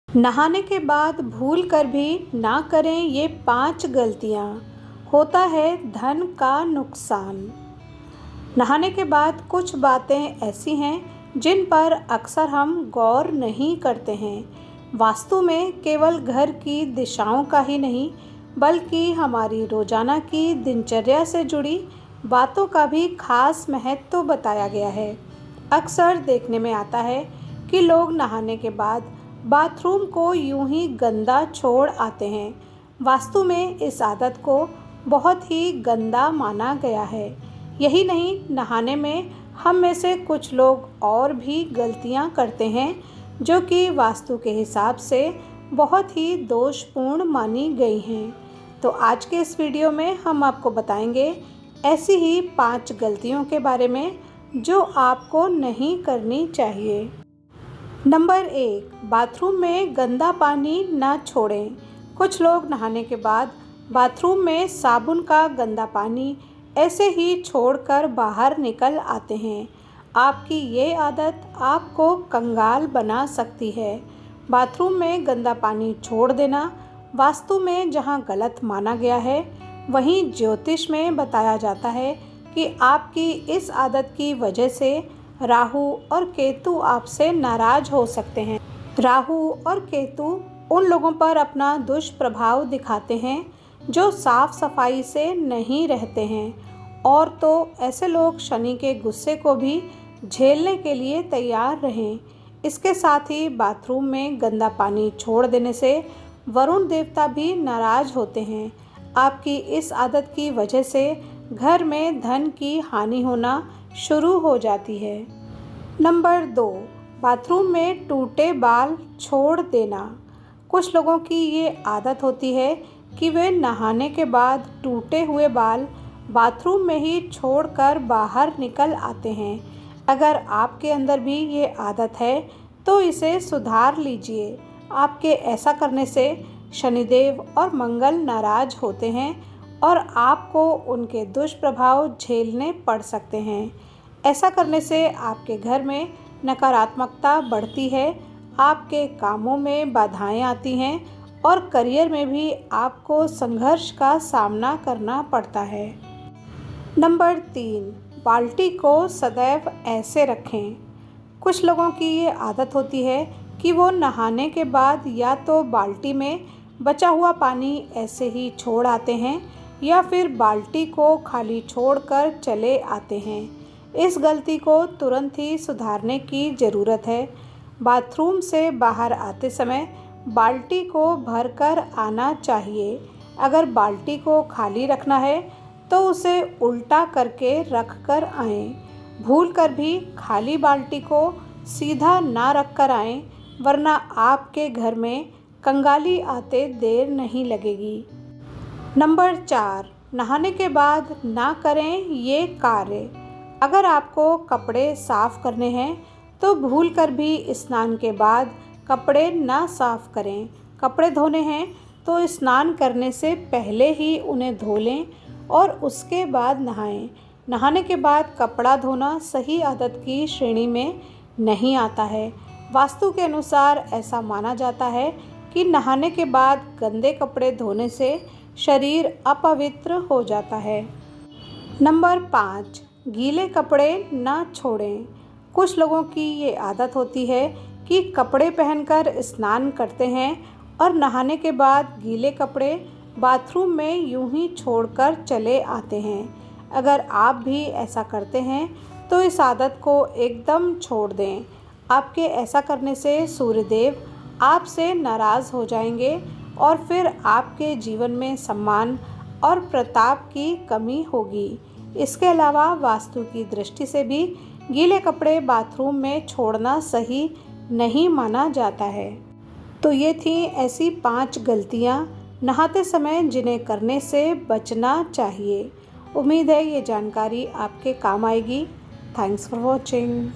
नहाने के बाद भूल कर भी ना करें ये 5 गलतियाँ, होता है धन का नुकसान। नहाने के बाद कुछ बातें ऐसी हैं जिन पर अक्सर हम गौर नहीं करते हैं। वास्तु में केवल घर की दिशाओं का ही नहीं, बल्कि हमारी रोजाना की दिनचर्या से जुड़ी बातों का भी खास महत्व बताया गया है। अक्सर देखने में आता है कि लोग नहाने के बाद बाथरूम को यूं ही गंदा छोड़ आते हैं। वास्तु में इस आदत को बहुत ही गंदा माना गया है। यही नहीं, नहाने में हम में से कुछ लोग और भी गलतियां करते हैं जो कि वास्तु के हिसाब से बहुत ही दोषपूर्ण मानी गई हैं। तो आज के इस वीडियो में हम आपको बताएंगे ऐसी ही 5 गलतियों के बारे में जो आपको नहीं करनी चाहिए। नंबर 1, बाथरूम में गंदा पानी ना छोड़ें। कुछ लोग नहाने के बाद बाथरूम में साबुन का गंदा पानी ऐसे ही छोड़कर बाहर निकल आते हैं। आपकी ये आदत आपको कंगाल बना सकती है। बाथरूम में गंदा पानी छोड़ देना वास्तु में जहां गलत माना गया है, वहीं ज्योतिष में बताया जाता है कि आपकी इस आदत की वजह से राहु और केतु आपसे नाराज हो सकते हैं। राहु और केतु उन लोगों पर अपना दुष्प्रभाव दिखाते हैं जो साफ सफाई से नहीं रहते हैं, और तो ऐसे लोग शनि के गुस्से को भी झेलने के लिए तैयार रहें। इसके साथ ही बाथरूम में गंदा पानी छोड़ देने से वरुण देवता भी नाराज होते हैं। आपकी इस आदत की वजह से घर में धन की हानि होना शुरू हो जाती है। नंबर 2, बाथरूम में टूटे बाल छोड़ देना। कुछ लोगों की ये आदत होती है कि वे नहाने के बाद टूटे हुए बाल बाथरूम में ही छोड़कर बाहर निकल आते हैं। अगर आपके अंदर भी ये आदत है तो इसे सुधार लीजिए। आपके ऐसा करने से शनिदेव और मंगल नाराज होते हैं और आपको उनके दुष्प्रभाव झेलने पड़ सकते हैं। ऐसा करने से आपके घर में नकारात्मकता बढ़ती है, आपके कामों में बाधाएं आती हैं और करियर में भी आपको संघर्ष का सामना करना पड़ता है। नंबर 3, बाल्टी को सदैव ऐसे रखें। कुछ लोगों की ये आदत होती है कि वो नहाने के बाद या तो बाल्टी में बचा हुआ पानी ऐसे ही छोड़ आते हैं या फिर बाल्टी को खाली छोड़कर चले आते हैं। इस गलती को तुरंत ही सुधारने की ज़रूरत है। बाथरूम से बाहर आते समय बाल्टी को भरकर आना चाहिए। अगर बाल्टी को खाली रखना है तो उसे उल्टा करके रख कर आएँ। भूल कर भी खाली बाल्टी को सीधा ना रख कर आएँ, वरना आपके घर में कंगाली आते देर नहीं लगेगी। नंबर 4, नहाने के बाद ना करें ये कार्य। अगर आपको कपड़े साफ़ करने हैं तो भूल कर भी स्नान के बाद कपड़े ना साफ़ करें। कपड़े धोने हैं तो स्नान करने से पहले ही उन्हें धो लें और उसके बाद नहाएं। नहाने के बाद कपड़ा धोना सही आदत की श्रेणी में नहीं आता है। वास्तु के अनुसार ऐसा माना जाता है कि नहाने के बाद गंदे कपड़े धोने से शरीर अपवित्र हो जाता है। नंबर 5, गीले कपड़े ना छोड़ें। कुछ लोगों की ये आदत होती है कि कपड़े पहनकर स्नान करते हैं और नहाने के बाद गीले कपड़े बाथरूम में यूं ही छोड़कर चले आते हैं। अगर आप भी ऐसा करते हैं तो इस आदत को एकदम छोड़ दें। आपके ऐसा करने से सूर्यदेव आपसे नाराज़ हो जाएंगे और फिर आपके जीवन में सम्मान और प्रताप की कमी होगी। इसके अलावा वास्तु की दृष्टि से भी गीले कपड़े बाथरूम में छोड़ना सही नहीं माना जाता है। तो ये थी ऐसी 5 गलतियाँ नहाते समय जिन्हें करने से बचना चाहिए। उम्मीद है ये जानकारी आपके काम आएगी। Thanks for watching.